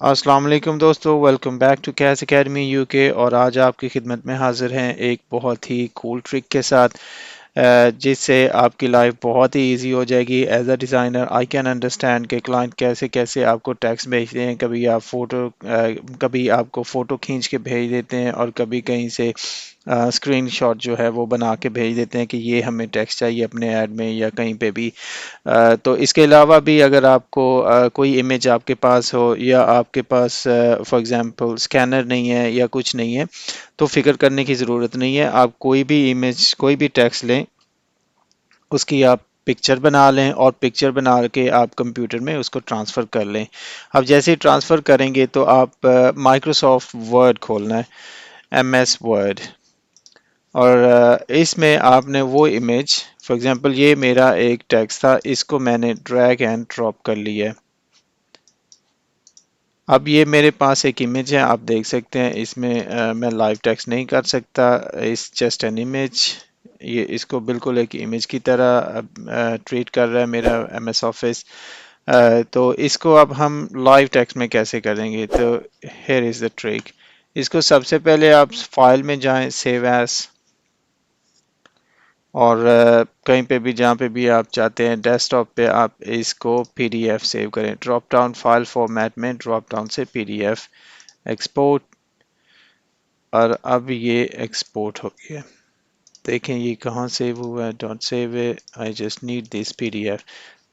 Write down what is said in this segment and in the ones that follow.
अस्सलाम वालेकुम दोस्तों, वेलकम बैक टू कैस एकेडमी यूके। और आज आपकी खिदमत में हाजिर हैं एक बहुत ही कूल ट्रिक के साथ, जिससे आपकी लाइफ बहुत ही इजी हो जाएगी। As a designer I can understand कि क्लाइंट कैसे कैसे आपको टेक्स्ट भेजते हैं। कभी आपको फ़ोटो खींच के भेज देते हैं, और कभी कहीं से स्क्रीनशॉट जो है वो बना के भेज देते हैं कि ये हमें टेक्स्ट चाहिए अपने ऐड में या कहीं पे भी। तो इसके अलावा भी अगर आपको कोई इमेज आपके पास हो, या आपके पास फॉर एग्जांपल स्कैनर नहीं है या कुछ नहीं है, तो फिक्र करने की ज़रूरत नहीं है। आप कोई भी इमेज, कोई भी टेक्स्ट लें, उसकी आप पिक्चर बना लें, और पिक्चर बना के आप कंप्यूटर में उसको ट्रांसफ़र कर लें। अब जैसे ही ट्रांसफ़र करेंगे तो आप माइक्रोसॉफ्ट वर्ड खोलना है, एम एस वर्ड। और इसमें आपने वो इमेज, फॉर एग्जांपल ये मेरा एक टेक्स्ट था, इसको मैंने ड्रैग एंड ड्रॉप कर लिया है। अब ये मेरे पास एक इमेज है, आप देख सकते हैं। इसमें मैं लाइव टेक्स्ट नहीं कर सकता, इस जस्ट एन इमेज। ये इसको बिल्कुल एक इमेज की तरह ट्रीट कर रहा है मेरा एम एस ऑफिस। तो इसको अब हम लाइव टेक्स्ट में कैसे करेंगे, तो हेयर इज़ द ट्रिक। इसको सबसे पहले आप फाइल में जाएं, सेव एज, और कहीं पे भी जहाँ पे भी आप चाहते हैं डेस्कटॉप पे आप इसको पीडीएफ सेव करें। ड्रॉप डाउन फाइल फॉर्मेट में ड्रॉप डाउन से पीडीएफ एक्सपोर्ट, और अब ये एक्सपोर्ट हो गया। देखें ये कहाँ सेव हुआ है, डॉट सेव है, I just need this PDF.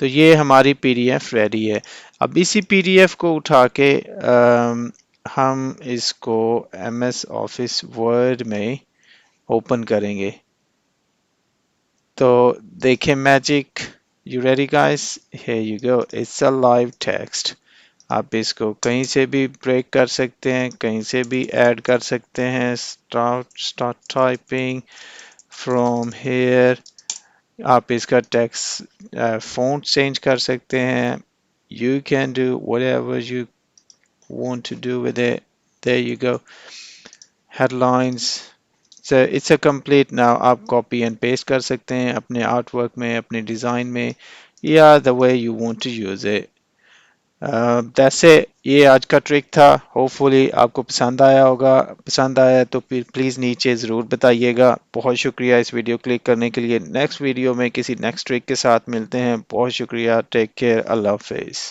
तो ये हमारी पीडीएफ रेडी है। अब इसी पीडीएफ को उठा के हम इसको एम एस ऑफिस वर्ड में ओपन करेंगे। तो देखें magic, you ready guys, here you go, it's a live text. आप इसको कहीं से भी ब्रेक कर सकते हैं, कहीं से भी ऐड कर सकते हैं। Start typing from here. आप इसका टेक्स्ट फॉन्ट चेंज कर सकते हैं। You can do whatever you want to do with it. There you go, headlines. It's a complete. Now आप कॉपी एंड पेस्ट कर सकते हैं अपने आर्ट वर्क में, अपने डिज़ाइन में, या the way you want to use it. That's it, ये आज का ट्रिक था। होपफुली आपको पसंद आया होगा। पसंद आया तो फिर प्लीज़ नीचे ज़रूर बताइएगा। बहुत शुक्रिया इस वीडियो क्लिक करने के लिए। नेक्स्ट वीडियो में किसी नेक्स्ट ट्रिक के साथ मिलते हैं। बहुत शुक्रिया, टेक केयर, अल्लाह हाफिज़।